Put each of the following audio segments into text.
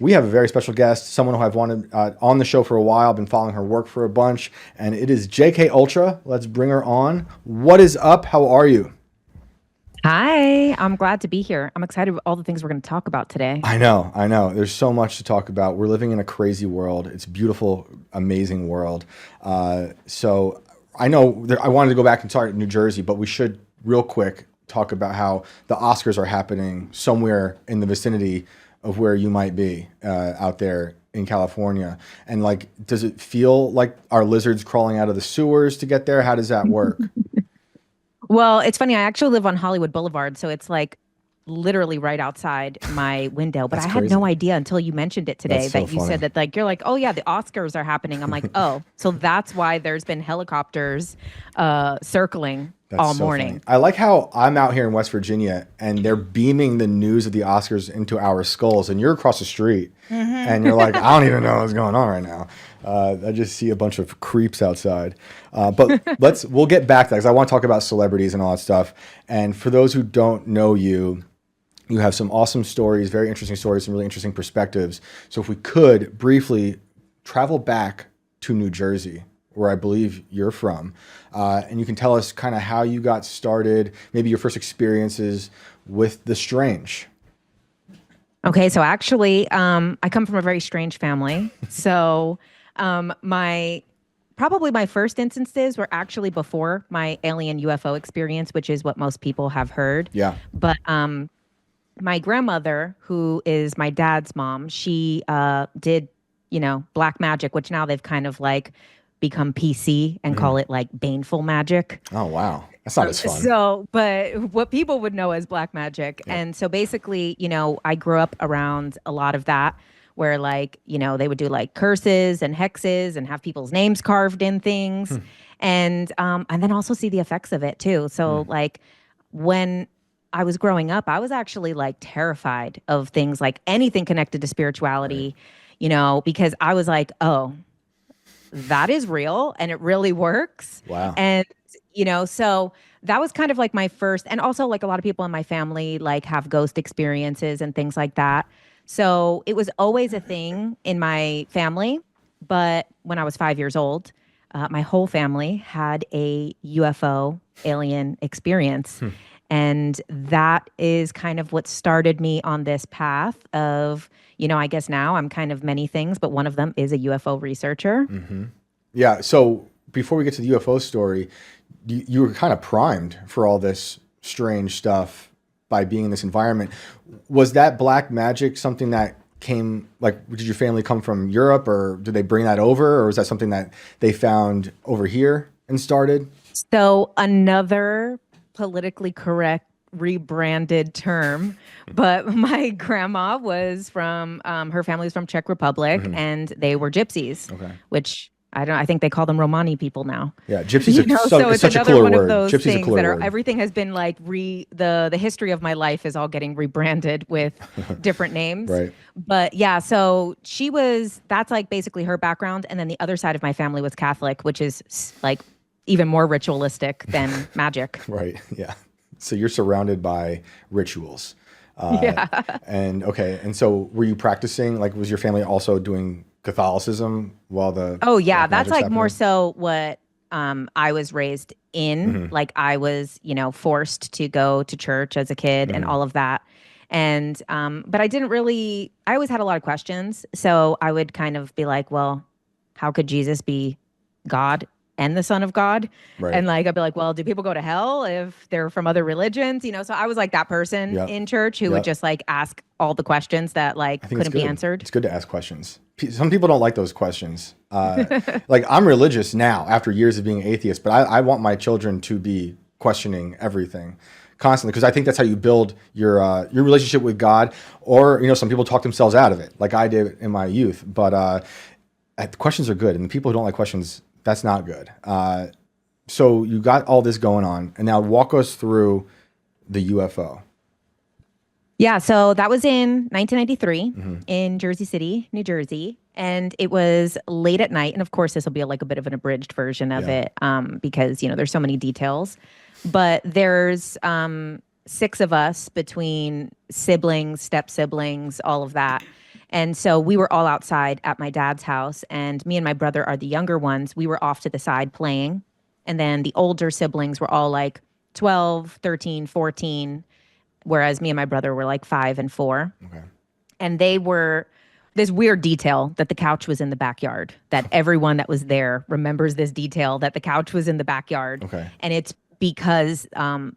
We have a very special guest, someone who I've wanted on the show for a while. I've been following her work for a bunch, and it is JK Ultra. Let's bring her on. What is up? How are you? Hi, I'm glad to be here. I'm excited with all the things we're going to talk about today. I know, I know. There's so much to talk about. We're living in a crazy world. It's a beautiful, amazing world. So I know I wanted to go back and start New Jersey, but we should real quick talk about how the Oscars are happening somewhere in the vicinity of where you might be out there in California. And like, does it feel like are lizards crawling out of the sewers to get there? How does that work? Well, it's funny. I actually live on Hollywood Boulevard, so it's like literally right outside my window. But That's I had no crazy. idea until you mentioned it That's today so that you said funny. that, like, you're like, oh, yeah, the Oscars are happening. I'm like, oh, so that's why there's been helicopters circling That's all so funny. morning. I like how I'm out here in West Virginia and they're beaming the news of the Oscars into our skulls, and you're across the street and you're like, I don't even know what's going on right now. I just see a bunch of creeps outside. But we'll get back to that because I want to talk about celebrities and all that stuff. And for those who don't know you, you have some awesome stories, very interesting stories, some really interesting perspectives. So if we could briefly travel back to New Jersey, where I believe you're from, and you can tell us kind of how you got started, maybe your first experiences with the strange. Okay, so actually, I come from a very strange family. So, my probably my first instances were actually before my alien UFO experience, which is what most people have heard. Yeah. But my grandmother, who is my dad's mom, she did, black magic, which now they've kind of like become PC and Mhm. call it like baneful magic. Oh, wow. That's not as fun. But what people would know as black magic. Yep. And so basically, I grew up around a lot of that where like, they would do like curses and hexes and have people's names carved in things. Hmm. And then also see the effects of it too. So Hmm. like when I was growing up, I was actually like terrified of things like anything connected to Right. spirituality, because I was like, oh, that is real and it really works. Wow. And, so that was kind of like my first, and also like a lot of people in my family like have ghost experiences and things like that. So it was always a thing in my family. But when I was 5 years old, my whole family had a UFO alien experience. Hmm. And that is kind of what started me on this path of, I guess now I'm kind of many things, but one of them is a UFO researcher. Hmm. Yeah. So before we get to the UFO story, you were kind of primed for all this strange stuff by being in this environment. Was that black magic something that came, like, did your family come from Europe or did they bring that over? Or was that something that they found over here and started? So another politically correct rebranded term, but my grandma was from her family was from Czech Republic Hmm. and they were gypsies, Okay. which I think they call them Romani people now. Yeah. Gypsy's So it's it's such a another cooler one of word. those Gypsy's a things cooler that are word. everything has been like the history of my life is all getting rebranded with different names. Right. But yeah, so that's like basically her background. And then the other side of my family was Catholic, which is like even more ritualistic than magic. Right. Yeah. So you're surrounded by rituals. Uh, Yeah. and okay. And so were you practicing, like, was your family also doing Catholicism while the Oh yeah, black that's magic's like more happening? so what I was raised in. Hmm. Like I was, forced to go to church as a kid and Hmm. all of that. And but I always had a lot of questions. So I would kind of be like, well, how could Jesus be God and the Son of God? Right. And like I'd be like, well, do people go to hell if they're from other religions? So I was like that person Yep. in church who would Yep. just like ask all the questions that I like think it's couldn't be good. answered. It's good to ask questions. Some people don't like those questions. Like, I'm religious now after years of being atheist, but I want my children to be questioning everything constantly because I think that's how you build your relationship with God. Or some people talk themselves out of it, like I did in my youth. But questions are good, and the people who don't like questions, that's not good. So you got all this going on, and now walk us through the UFO. Yeah, so that was in 1993 Hmm. in Jersey City, New Jersey, and it was late at night. And of course, this will be like a bit of an abridged version of Yeah. it, because there's so many details. But there's six of us between siblings, step siblings, all of that, And so we were all outside at my dad's house, and me and my brother are the younger ones. We were off to the side playing. And then the older siblings were all like 12, 13, 14, whereas me and my brother were like 5 and 4. Okay. And they were this weird detail that the couch was in the backyard, that everyone that was there remembers this detail that the couch was in the backyard. Okay. And it's because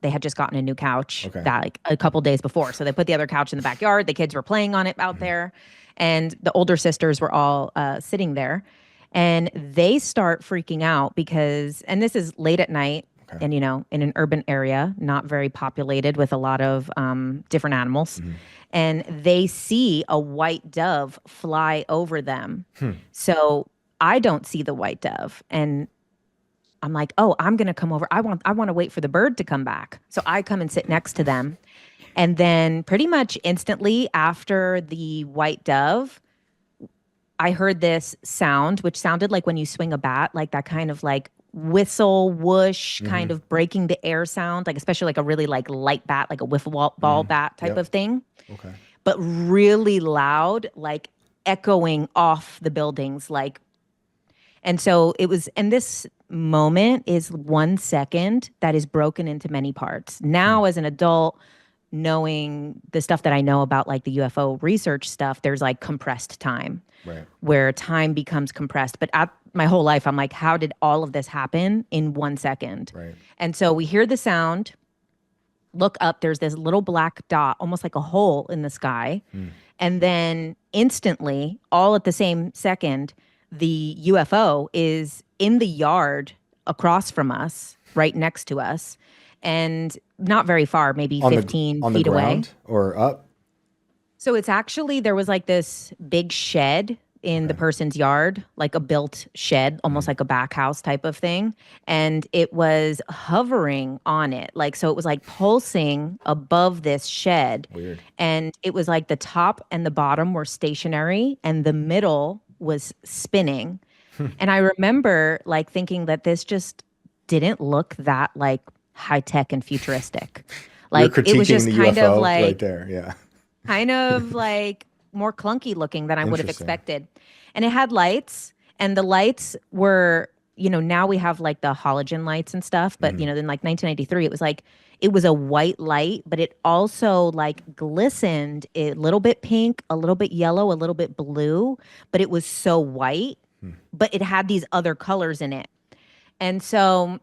they had just gotten a new couch Okay. that like a couple days before. So they put the other couch in the backyard. The kids were playing on it out there. And the older sisters were all sitting there. And they start freaking out because, and this is late at night. Okay. And, you know, in an urban area, not very populated with a lot of different animals. And they see a white dove fly over them. So I don't see the white dove. And I'm like, oh, I'm going to come over. I want to wait for the bird to come back. So I come and sit next to them. And then pretty much instantly after the white dove, I heard this sound, which sounded like when you swing a bat, like that kind of like whistle, whoosh, kind of breaking the air sound, like especially like a really like light bat, like a wiffle ball bat type of thing. Okay. But really loud, like echoing off the buildings, like. And so it was, and this moment is 1 second that is broken into many parts. Now, as an adult, knowing the stuff that I know about like the UFO research stuff, there's like compressed time, Right. where time becomes compressed. But at my whole life, I'm like, how did all of this happen in 1 second? Right. And so we hear the sound, look up, there's this little black dot, almost like a hole in the sky. And then instantly, all at the same second, the UFO is in the yard across from us, right next to us, and not very far, maybe 15 on the feet away. ground or up? So it's actually, there was like this big shed in the person's yard, like a built shed, almost like a back house type of thing. And it was hovering on it. Like, so it was like pulsing above this shed. Weird. And it was like the top and the bottom were stationary and the middle was spinning. And I remember like thinking that this just didn't look that like high tech and futuristic. Like You're it was just critiquing the kind of UFO like right there. Yeah. kind of like more clunky looking than I would have Interesting. expected. And it had lights, and the lights were, you know, now we have like the halogen lights and stuff, but you know, in like 1993, it was like, it was a white light, but it also like glistened a little bit pink, a little bit yellow, a little bit blue, but it was so white, but it had these other colors in it. And so,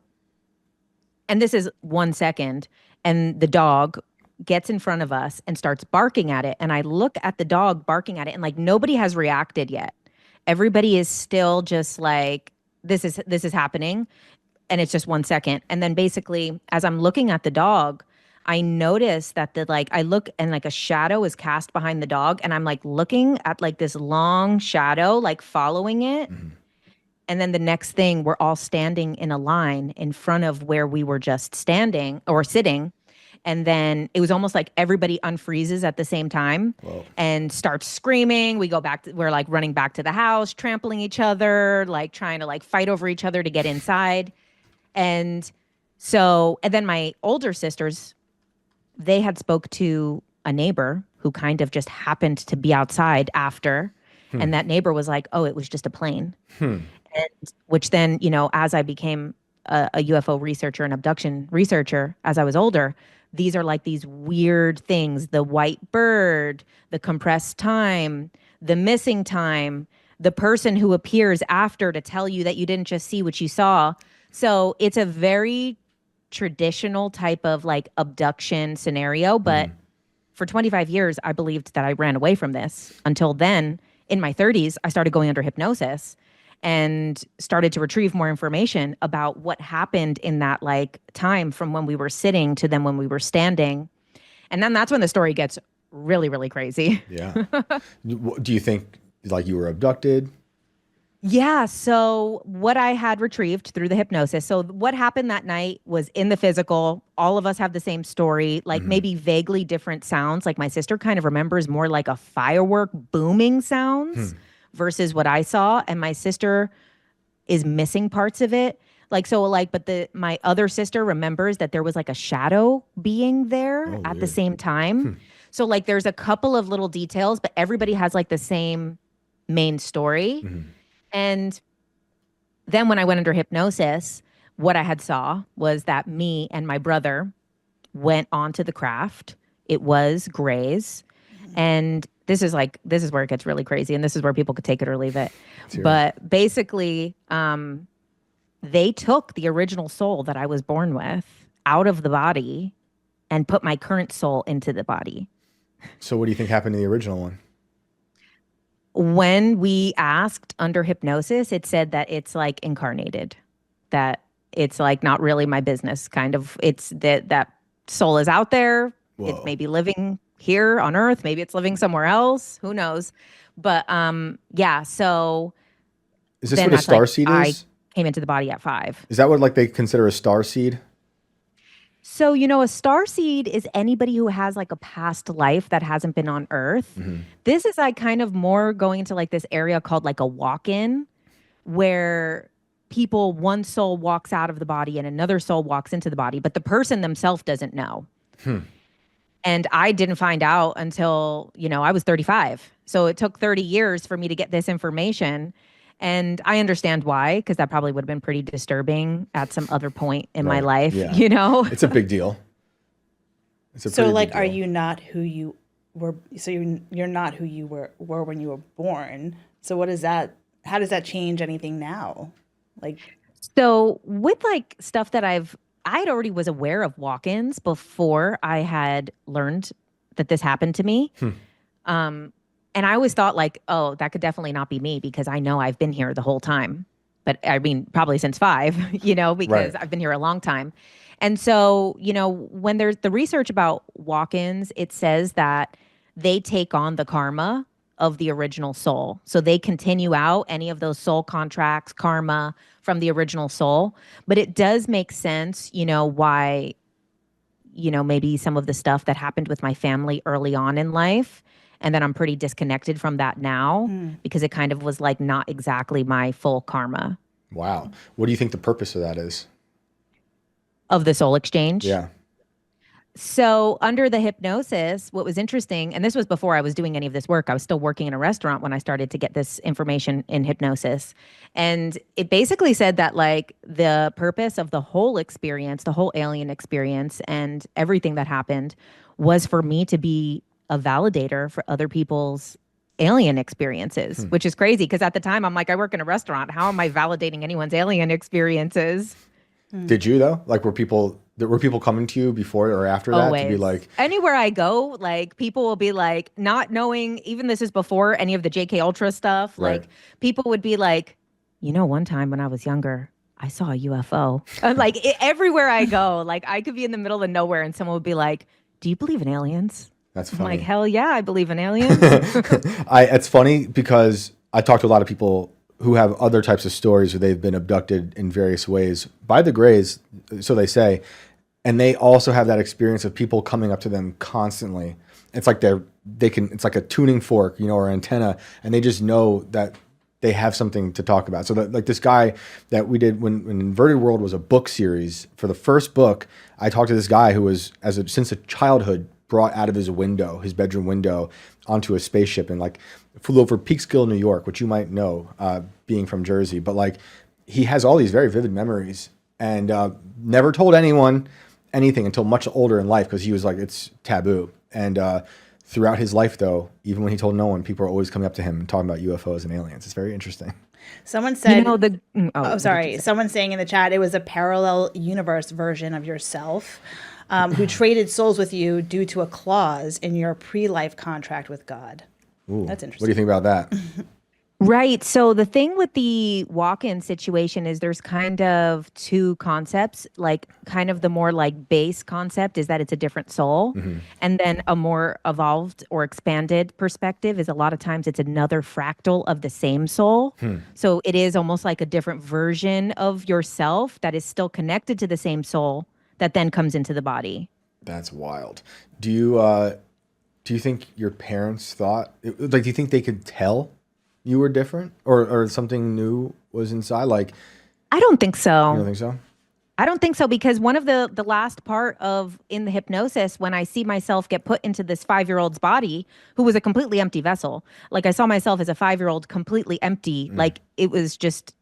and this is 1 second, and the dog gets in front of us and starts barking at it. And I look at the dog barking at it, and like nobody has reacted yet. Everybody is still just like, this is happening. And it's just 1 second. And then basically, as I'm looking at the dog, I notice that I look and like a shadow is cast behind the dog. And I'm like looking at like this long shadow, like following it. And then the next thing, we're all standing in a line in front of where we were just standing or sitting. And then it was almost like everybody unfreezes at the same time. Whoa. And starts screaming. We go back we're like running back to the house, trampling each other, like trying to like fight over each other to get inside. And so, and then my older sisters, they had spoke to a neighbor who kind of just happened to be outside after. And that neighbor was like, oh, it was just a plane. And which then, you know, as I became a UFO researcher and abduction researcher, as I was older, these are like these weird things, the white bird, the compressed time, the missing time, the person who appears after to tell you that you didn't just see what you saw. So it's a very traditional type of like abduction scenario. But for 25 years, I believed that I ran away from this. Until then, in my 30s, I started going under hypnosis and started to retrieve more information about what happened in that like time from when we were sitting to then when we were standing. And then that's when the story gets really, really crazy. Yeah. Do you think like you were abducted? Yeah. So what I had retrieved through the hypnosis. So what happened that night was in the physical. All of us have the same story, like maybe vaguely different sounds. Like my sister kind of remembers more like a firework booming sounds versus what I saw. And my sister is missing parts of it. Like, so like, but my other sister remembers that there was like a shadow being there at the weird. same time. So like there's a couple of little details, but everybody has like the same main story. And then when I went under hypnosis, what I had saw was that me and my brother went onto the craft. It was Gray's. And this is where it gets really crazy. And this is where people could take it or leave it. But basically, they took the original soul that I was born with out of the body and put my current soul into the body. So what do you think happened to the original one? When we asked under hypnosis, it said that it's like incarnated, that it's like not really my business. Kind of, it's that soul is out there. Whoa. It's maybe living here on Earth. Maybe it's living somewhere else. Who knows? But yeah. So is this what a star seed is? I came into the body at 5. Is that what like they consider a star seed? So, you know, a star seed is anybody who has like a past life that hasn't been on Earth. This is like kind of more going into like this area called like a walk-in, where one soul walks out of the body and another soul walks into the body, but the person themselves doesn't know. And I didn't find out until, you know, I was 35. So it took 30 years for me to get this information. And I understand why, because that probably would have been pretty disturbing at some other point in my life, you know? It's a big deal. So like, are you not who you were? So you're not who you were when you were born. So what is that? How does that change anything now? Like, so with like stuff that I'd already was aware of walk-ins before I had learned that this happened to me. And I always thought like, oh, that could definitely not be me because I know I've been here the whole time. But I mean, probably since 5, you know, because I've been here a long time. And so, you know, when there's the research about walk-ins, it says that they take on the karma of the original soul. So they continue out any of those soul contracts, karma from the original soul. But it does make sense, you know, why, you know, maybe some of the stuff that happened with my family early on in life. And then I'm pretty disconnected from that now because it kind of was like not exactly my full karma. Wow. What do you think the purpose of that is? Of the soul exchange? Yeah. So under the hypnosis, what was interesting, and this was before I was doing any of this work, I was still working in a restaurant when I started to get this information in hypnosis. And it basically said that like the purpose of the whole experience, the whole alien experience and everything that happened was for me to be a validator for other people's alien experiences, which is crazy because at the time I'm like, I work in a restaurant. How am I validating anyone's alien experiences? Did you though? Like were people coming to you before or after that Always. to be like, anywhere I go, like people will be like not knowing, even this is before any of the JK Ultra stuff. Like people would be like, you know, one time when I was younger, I saw a UFO. And like everywhere I go, like I could be in the middle of nowhere and someone would be like, do you believe in aliens? That's I'm funny. like, hell yeah, I believe in aliens. It's funny because I talk to a lot of people who have other types of stories where they've been abducted in various ways by the Greys, so they say, and they also have that experience of people coming up to them constantly. It's like it's like a tuning fork, you know, or antenna, and they just know that they have something to talk about. So that, like this guy that we did when Inverted World was a book series, for the first book, I talked to this guy who was since a childhood brought out of his bedroom window onto a spaceship and like flew over Peekskill, New York, which you might know, being from Jersey. But like he has all these very vivid memories and never told anyone anything until much older in life because he was like, it's taboo. And throughout his life, though, even when he told no one, people are always coming up to him and talking about UFOs and aliens. It's very interesting. Someone said, you know, sorry. Someone's saying in the chat, it was a parallel universe version of yourself who traded souls with you due to a clause in your pre-life contract with God. Ooh, that's interesting. What do you think about that? Right. So the thing with the walk-in situation is there's kind of 2 concepts, like kind of the more like base concept is that it's a different soul. And then a more evolved or expanded perspective is a lot of times it's another fractal of the same soul. So it is almost like a different version of yourself that is still connected to the same soul that then comes into the body. That's wild. Do you think your parents thought, like, do you think they could tell you were different or something new was inside? Like, I don't think so. You don't think so? I don't think so, because one of the last part of in the hypnosis, when I see myself get put into this 5-year-old's body, who was a completely empty vessel, like I saw myself as a 5-year-old completely empty, like it was just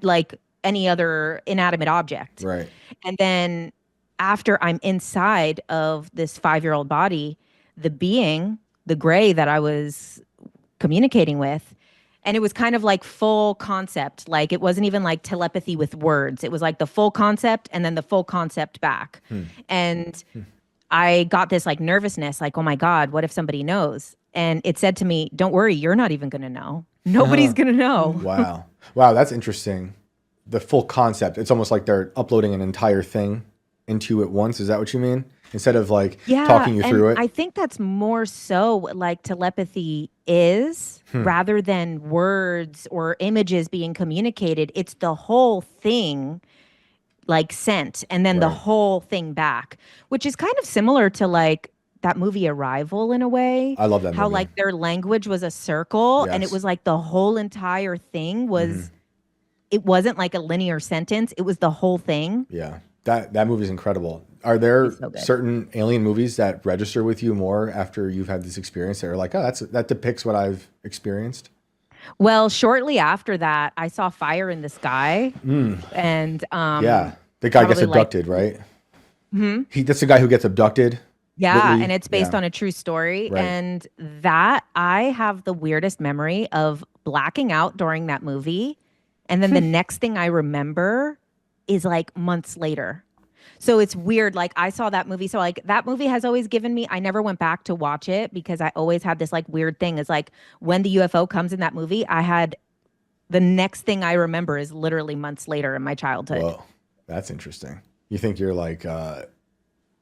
like any other inanimate object. Right. And then after I'm inside of this 5-year-old body, the being, the gray that I was communicating with, and it was kind of like full concept. Like it wasn't even like telepathy with words. It was like the full concept and then the full concept back. And I got this like nervousness, like, oh my God, what if somebody knows? And it said to me, don't worry, you're not even going to know. Nobody's going to know. Wow. Wow, that's interesting. The full concept. It's almost like they're uploading an entire thing into you at once. Is that what you mean? Instead of like talking you through it? I think that's more so like telepathy is, rather than words or images being communicated. It's the whole thing like sent and then the whole thing back, which is kind of similar to like that movie Arrival in a way. I love that How movie. like their language was a circle and it was like the whole entire thing was, it wasn't like a linear sentence. It was the whole thing. Yeah. That movie is incredible. Are there certain alien movies that register with you more after you've had this experience that are like, oh, that depicts what I've experienced? Well, shortly after that, I saw Fire in the Sky. And yeah, the guy gets abducted, right? That's the guy who gets abducted. Yeah, literally. and it's based on a true story. Right. And that I have the weirdest memory of blacking out during that movie. And then the next thing I remember is like months later. So it's weird. Like I saw that movie. So like that movie has always given me, I never went back to watch it because I always had this like weird thing is like when the UFO comes in that movie, I had the next thing I remember is literally months later in my childhood. Whoa, that's interesting. You think you're like,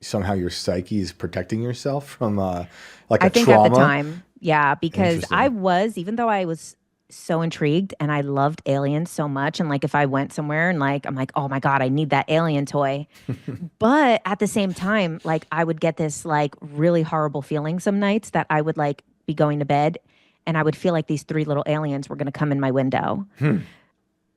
somehow your psyche is protecting yourself from like a I think trauma? at the time, yeah, because I was, even though I was so intrigued and I loved aliens so much. And like, if I went somewhere and like, I'm like, oh my God, I need that alien toy. But at the same time, like I would get this like really horrible feeling some nights that I would like be going to bed and I would feel like these 3 little aliens were going to come in my window.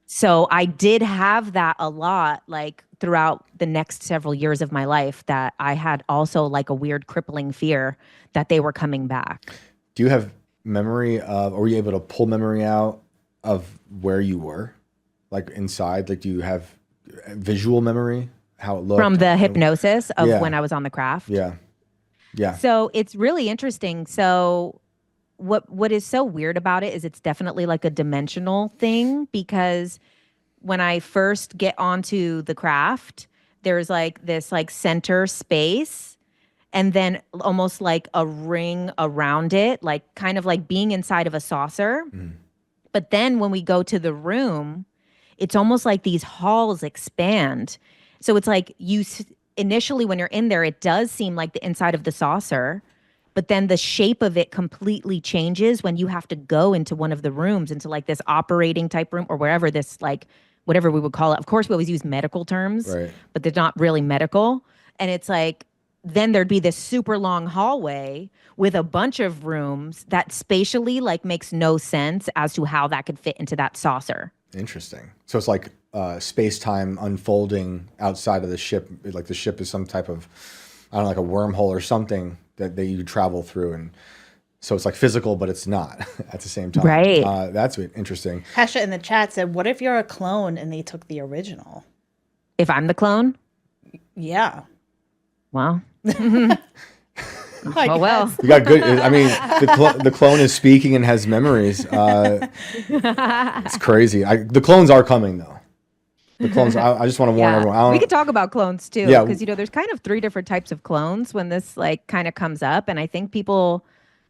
So I did have that a lot, like throughout the next several years of my life, that I had also like a weird crippling fear that they were coming back. Do you have memory of, or were you able to pull memory out of where you were, like inside? Like, do you have visual memory, how it looked? From the hypnosis of when I was on the craft? Yeah. Yeah. So it's really interesting. So what is so weird about it is it's definitely like a dimensional thing, because when I first get onto the craft, there's like this like center space and then almost like a ring around it, like kind of like being inside of a saucer. But then when we go to the room, it's almost like these halls expand. So it's like initially when you're in there, it does seem like the inside of the saucer, but then the shape of it completely changes when you have to go into one of the rooms, into like this operating type room or wherever this, like whatever we would call it. Of course, we always use medical terms, but they're not really medical. And it's like, then there'd be this super long hallway with a bunch of rooms that spatially like makes no sense as to how that could fit into that saucer. Interesting. So it's like space-time unfolding outside of the ship. Like the ship is some type of, I don't know, like a wormhole or something that you travel through. And so it's like physical, but it's not at the same time. Right. That's interesting. Hasha in the chat said, what if you're a clone and they took the original? If I'm the clone? Yeah. Well. Oh, well. You got good. I mean, the clone is speaking and has memories. It's crazy. The clones are coming, though. The clones. I just want to warn everyone. We could talk about clones too, because there's kind of 3 different types of clones when this like kind of comes up, and I think people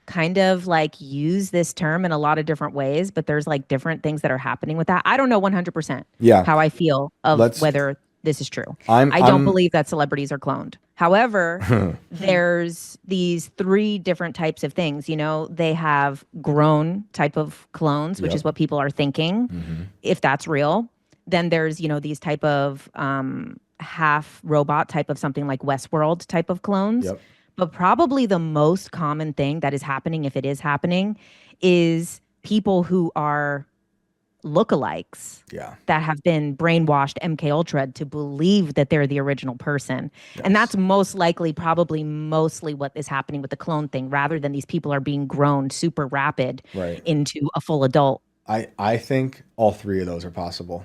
kind of like use this term in a lot of different ways, but there's like different things that are happening with that. I don't know 100% how I feel of whether this is true. I don't believe that celebrities are cloned. However, there's these 3 different types of things. You know, they have grown type of clones, which is what people are thinking, if that's real. Then there's, you know, these type of half robot type of something like Westworld type of clones. But probably the most common thing that is happening, if it is happening, is people who are lookalikes Yeah. that have been brainwashed MK Ultra to believe that they're the original person. Yes. And that's most likely probably mostly what is happening with the clone thing, rather than these people are being grown super rapid Right. into a full adult. I think all three of those are possible.